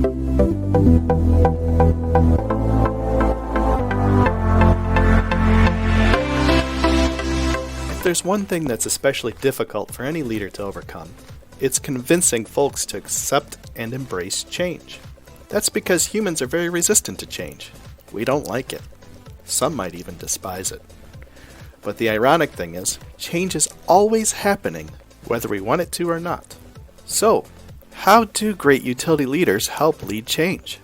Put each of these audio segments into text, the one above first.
If there's one thing that's especially difficult for any leader to overcome, it's convincing folks to accept and embrace change. That's because humans are very resistant to change. We don't like it. Some might even despise it. But the ironic thing is, change is always happening, whether we want it to or not. So, how do great utility leaders help lead change?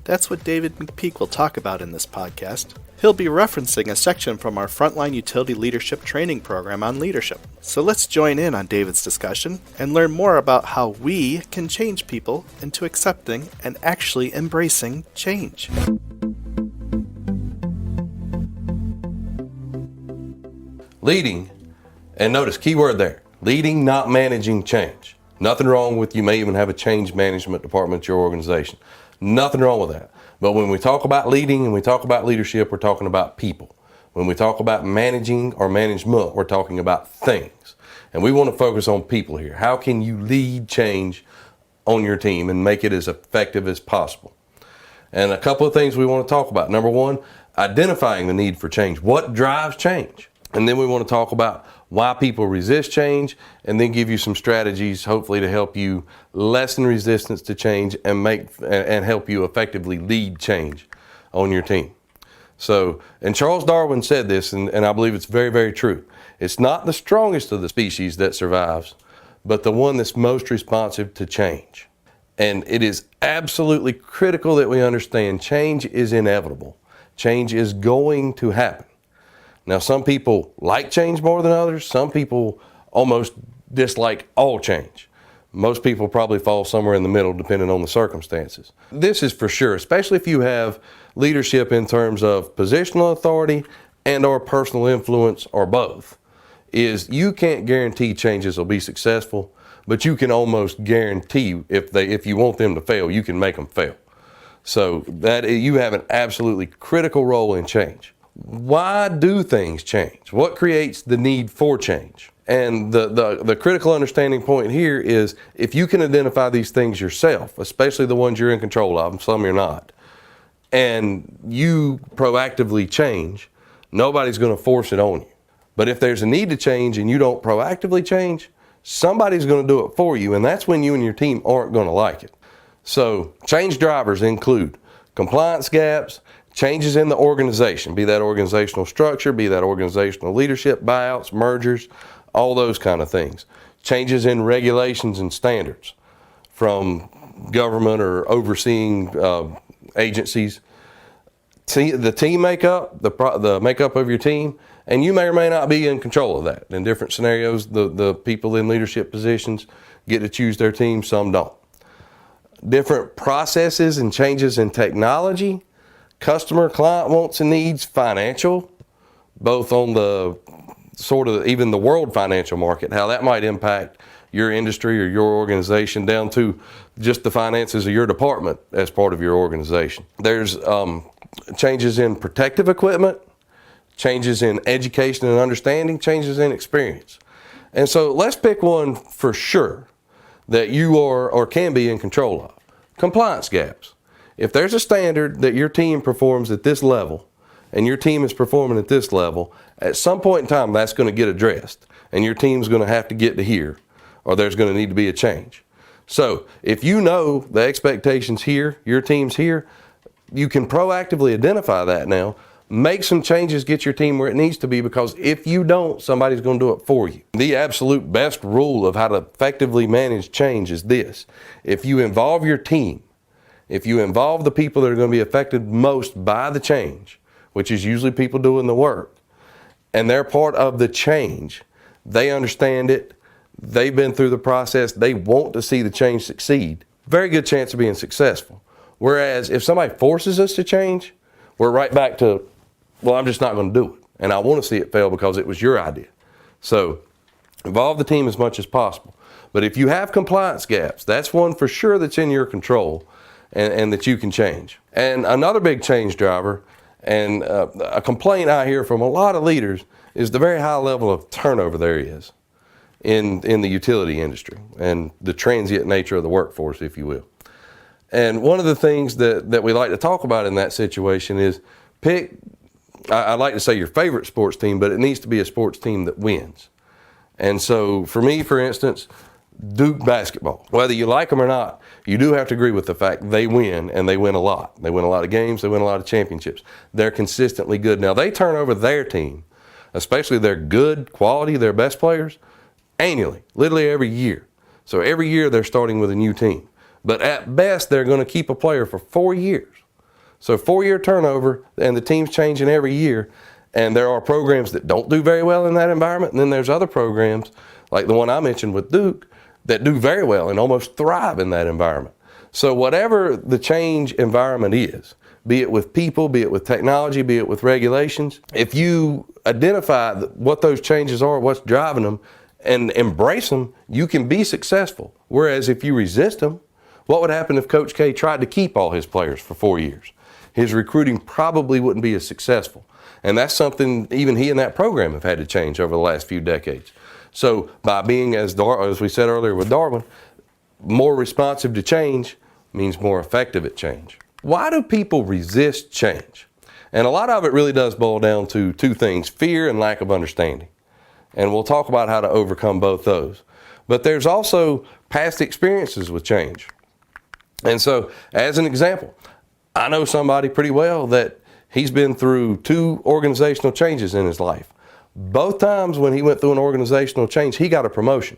That's what David McPeak will talk about in this podcast. He'll be referencing a section from our Frontline Utility Leadership Training Program on leadership. So let's join in on David's discussion and learn more about how we can change people into accepting and actually embracing change. Leading, and notice, key word there, leading, not managing change. Nothing wrong with, you may even have a change management department at your organization. Nothing wrong with that. But when we talk about leading and we talk about leadership, we're talking about people. When we talk about managing or management, we're talking about things. And we want to focus on people here. How can you lead change on your team and make it as effective as possible? And a couple of things we want to talk about. Number one, identifying the need for change. What drives change? And then we want to talk about why people resist change, and then give you some strategies, hopefully, to help you lessen resistance to change and help you effectively lead change on your team. So, and Charles Darwin said this, and I believe it's very, very true. It's not the strongest of the species that survives, but the one that's most responsive to change. And it is absolutely critical that we understand change is inevitable. Change is going to happen. Now, some people like change more than others. Some people almost dislike all change. Most people probably fall somewhere in the middle depending on the circumstances. This is for sure, especially if you have leadership in terms of positional authority and or personal influence or both, is you can't guarantee changes will be successful, but you can almost guarantee if you want them to fail, you can make them fail. So that you have an absolutely critical role in change. Why do things change? What creates the need for change? And the critical understanding point here is, if you can identify these things yourself, especially the ones you're in control of, and some you're not, and you proactively change, nobody's going to force it on you. But if there's a need to change and you don't proactively change, somebody's going to do it for you, and that's when you and your team aren't going to like it. So change drivers include compliance gaps, changes in the organization, be that organizational structure, be that organizational leadership, buyouts, mergers, all those kind of things. Changes in regulations and standards from government or overseeing agencies. The team makeup, the makeup of your team, and you may or may not be in control of that. In different scenarios, the people in leadership positions get to choose their team, some don't. Different processes and changes in technology, customer, client wants and needs, financial, both on the sort of even the world financial market, how that might impact your industry or your organization, down to just the finances of your department as part of your organization. There's changes in protective equipment, changes in education and understanding, changes in experience. And so let's pick one for sure that you are or can be in control of. Compliance gaps. If there's a standard that your team performs at this level and your team is performing at this level, at some point in time that's going to get addressed and your team's going to have to get to here, or there's going to need to be a change. So if you know the expectations here, your team's here, you can proactively identify that now, make some changes, get your team where it needs to be, because if you don't, somebody's going to do it for you. The absolute best rule of how to effectively manage change is this: if you involve your team, if you involve the people that are going to be affected most by the change, which is usually people doing the work, and they're part of the change, they understand it, they've been through the process, they want to see the change succeed, very good chance of being successful. Whereas if somebody forces us to change, we're right back to, well, I'm just not going to do it, and I want to see it fail because it was your idea. So involve the team as much as possible. But if you have compliance gaps, that's one for sure that's in your control, and that you can change. And another big change driver, and a complaint I hear from a lot of leaders, is the very high level of turnover there is in the utility industry and the transient nature of the workforce, if you will. And one of the things that we like to talk about in that situation is I like to say your favorite sports team, but it needs to be a sports team that wins. And so for me, for instance, Duke basketball, whether you like them or not, you do have to agree with the fact they win, and they win a lot. They win a lot of games, they win a lot of championships. They're consistently good. Now, they turn over their team, especially their good quality, their best players, annually, literally every year. So every year they're starting with a new team. But at best, they're going to keep a player for 4 years. So 4-year turnover, and the team's changing every year. And there are programs that don't do very well in that environment. And then there's other programs, like the one I mentioned with Duke, that do very well and almost thrive in that environment. So whatever the change environment is, be it with people, be it with technology, be it with regulations, if you identify what those changes are, what's driving them, and embrace them, you can be successful. Whereas if you resist them, what would happen if Coach K tried to keep all his players for 4 years? His recruiting probably wouldn't be as successful. And that's something even he and that program have had to change over the last few decades. So by being, as we said earlier with Darwin, more responsive to change means more effective at change. Why do people resist change? And a lot of it really does boil down to two things: fear and lack of understanding. And we'll talk about how to overcome both those. But there's also past experiences with change. And so, as an example, I know somebody pretty well that he's been through 2 organizational changes in his life. Both times when he went through an organizational change, he got a promotion.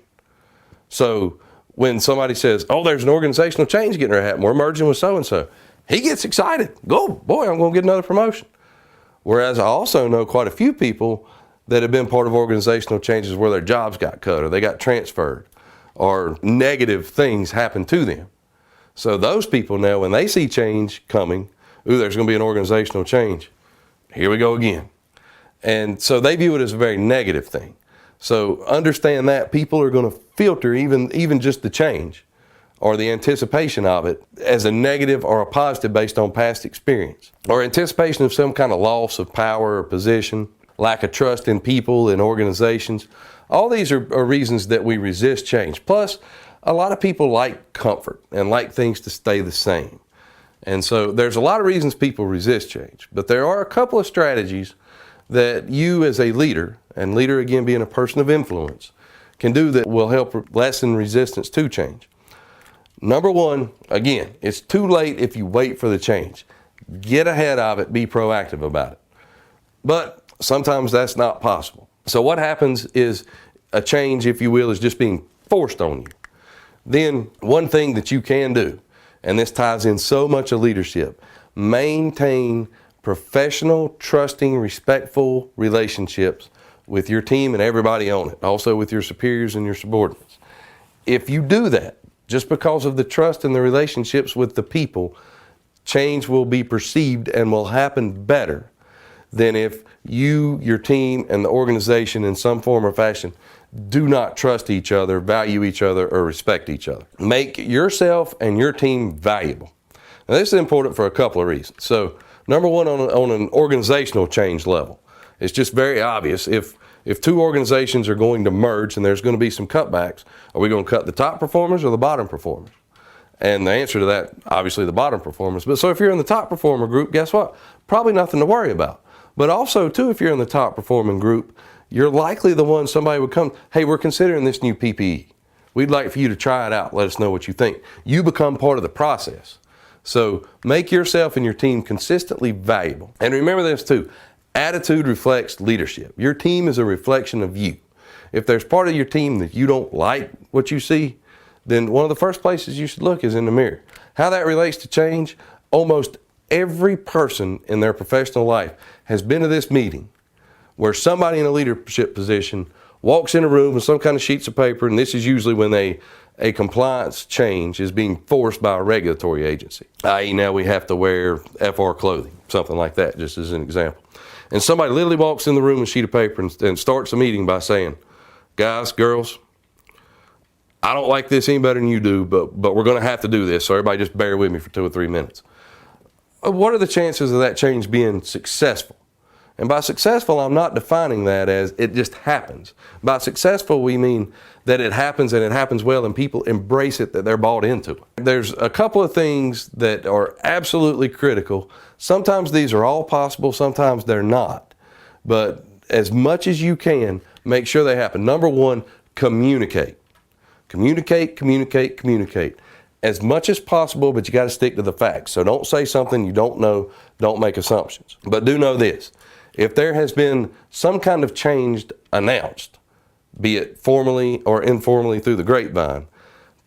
So when somebody says, oh, there's an organizational change getting ready to happen, we're merging with so-and-so, he gets excited. Go, boy, I'm going to get another promotion. Whereas I also know quite a few people that have been part of organizational changes where their jobs got cut or they got transferred or negative things happened to them. So those people now, when they see change coming, ooh, there's going to be an organizational change. Here we go again. And so they view it as a very negative thing. So understand that people are going to filter even just the change or the anticipation of it as a negative or a positive based on past experience or anticipation of some kind of loss of power or position, lack of trust in people and organizations. All these are reasons that we resist change. Plus, a lot of people like comfort and like things to stay the same. And so there's a lot of reasons people resist change. But there are a couple of strategies that you as a leader, and leader again being a person of influence, can do that will help lessen resistance to change. Number one, again, it's too late if you wait for the change. Get ahead of it, be proactive about it. But sometimes that's not possible. So what happens is a change, if you will, is just being forced on you. Then one thing that you can do, and this ties in so much of leadership, maintain professional, trusting, respectful relationships with your team and everybody on it, also with your superiors and your subordinates. If you do that, just because of the trust and the relationships with the people, change will be perceived and will happen better than if you, your team, and the organization in some form or fashion do not trust each other, value each other, or respect each other. Make yourself and your team valuable. Now, this is important for a couple of reasons. So, number one, on an organizational change level, it's just very obvious. If 2 organizations are going to merge and there's going to be some cutbacks, are we going to cut the top performers or the bottom performers? And the answer to that, obviously, the bottom performers. But so if you're in the top performer group, guess what? Probably nothing to worry about. But also, too, if you're in the top performing group, you're likely the one somebody would come, hey, we're considering this new PPE. We'd like for you to try it out. Let us know what you think. You become part of the process. So make yourself and your team consistently valuable. And remember this too, attitude reflects leadership. Your team is a reflection of you. If there's part of your team that you don't like what you see, then one of the first places you should look is in the mirror. How that relates to change, almost every person in their professional life has been to this meeting where somebody in a leadership position walks in a room with some kind of sheets of paper, and this is usually when a compliance change is being forced by a regulatory agency, i.e. now we have to wear FR clothing, something like that, just as an example. And somebody literally walks in the room with a sheet of paper and starts the meeting by saying, guys, girls, I don't like this any better than you do, but we're going to have to do this, so everybody just bear with me for 2 or 3 minutes. What are the chances of that change being successful? And by successful, I'm not defining that as it just happens. By successful, we mean that it happens and it happens well and people embrace it, that they're bought into it. There's a couple of things that are absolutely critical. Sometimes these are all possible, sometimes they're not. But as much as you can, make sure they happen. Number one, communicate. Communicate. As much as possible, but you got to stick to the facts. So don't say something you don't know, don't make assumptions. But do know this. If there has been some kind of change announced, be it formally or informally through the grapevine,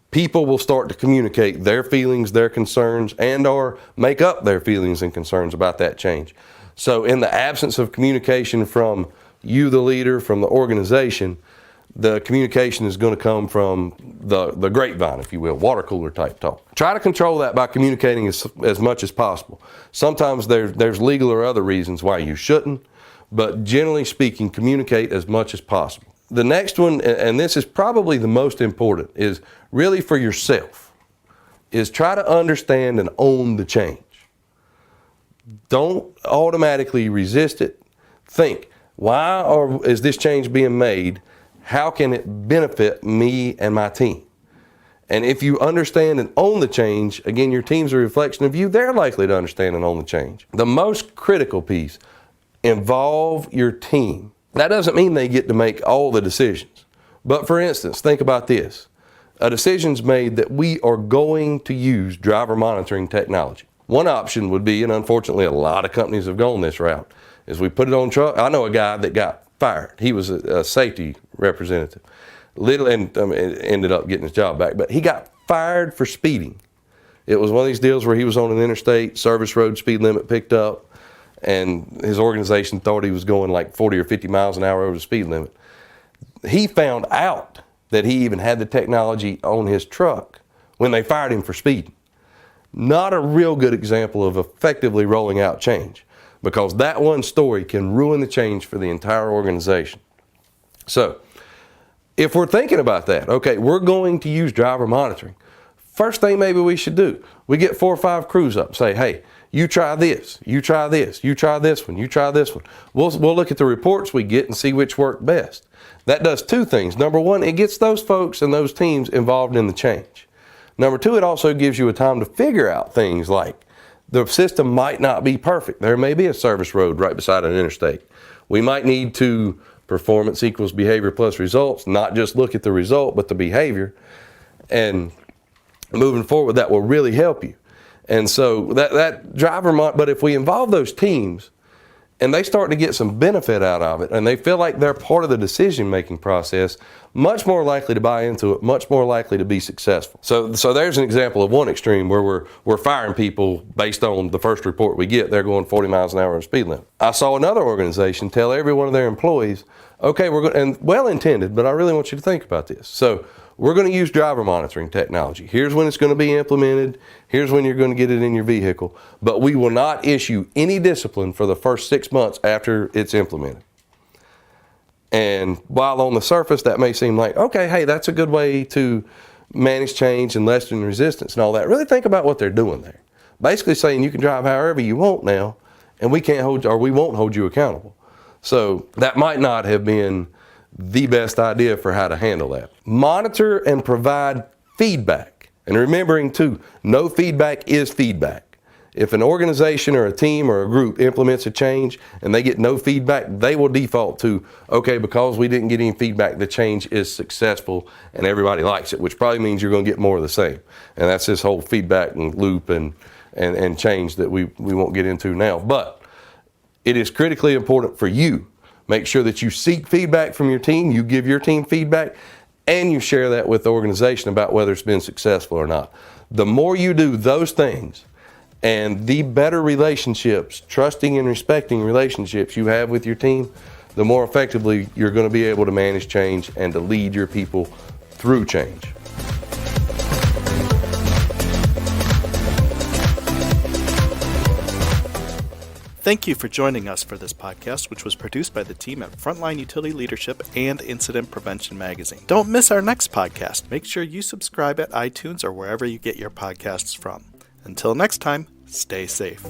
people will start to communicate their feelings, their concerns, and or make up their feelings and concerns about that change. So in the absence of communication from you, the leader, from the organization, the communication is going to come from the grapevine, if you will, water cooler type talk. Try to control that by communicating as much as possible. Sometimes there's legal or other reasons why you shouldn't, but generally speaking, communicate as much as possible. The next one, and this is probably the most important, is really for yourself, is try to understand and own the change. Don't automatically resist it. Think, why is this change being made? How can it benefit me and my team? And if you understand and own the change, again, your team's a reflection of you, they're likely to understand and own the change. The most critical piece, involve your team. That doesn't mean they get to make all the decisions. But for instance, think about this. A decision's made that we are going to use driver monitoring technology. One option would be, and unfortunately a lot of companies have gone this route, is we put it on truck. I know a guy that got fired. He was a safety representative. Ended up getting his job back, but he got fired for speeding. It was one of these deals where he was on an interstate, service road, speed limit picked up, and his organization thought he was going like 40 or 50 miles an hour over the speed limit. He found out that he even had the technology on his truck when they fired him for speeding. Not a real good example of effectively rolling out change, because that one story can ruin the change for the entire organization. So, if we're thinking about that, okay, we're going to use driver monitoring. First thing maybe we should do, we get 4 or 5 crews up, say, hey, you try this, you try this, you try this one, you try this one. We'll look at the reports we get and see which work best. That does 2 things. Number one, it gets those folks and those teams involved in the change. Number 2, it also gives you a time to figure out things like the system might not be perfect. There may be a service road right beside an interstate. We might need to performance equals behavior plus results, not just look at the result, but the behavior. And moving forward, that will really help you. And so that driver, but if we involve those teams and they start to get some benefit out of it and they feel like they're part of the decision-making process, much more likely to buy into it, much more likely to be successful. So there's an example of one extreme where we're firing people based on the first report we get. They're going 40 miles an hour on speed limit. I saw another organization tell every one of their employees, okay, we're going, and well intended, but I really want you to think about this. So we're going to use driver monitoring technology. Here's when it's going to be implemented. Here's when you're going to get it in your vehicle. But we will not issue any discipline for the first 6 months after it's implemented. And while on the surface that may seem like, okay, hey, that's a good way to manage change and lessen resistance and all that, really think about what they're doing there. Basically saying you can drive however you want now, and we won't hold you accountable. So that might not have been the best idea for how to handle that. Monitor and provide feedback. And remembering too, no feedback is feedback. If an organization or a team or a group implements a change and they get no feedback, they will default to, okay, because we didn't get any feedback, the change is successful and everybody likes it, which probably means you're going to get more of the same. And that's this whole feedback and loop and change that we won't get into now. But it is critically important for you. Make sure that you seek feedback from your team, you give your team feedback, and you share that with the organization about whether it's been successful or not. The more you do those things, and the better relationships, trusting and respecting relationships you have with your team, the more effectively you're going to be able to manage change and to lead your people through change. Thank you for joining us for this podcast, which was produced by the team at Frontline Utility Leadership and Incident Prevention Magazine. Don't miss our next podcast. Make sure you subscribe at iTunes or wherever you get your podcasts from. Until next time, stay safe.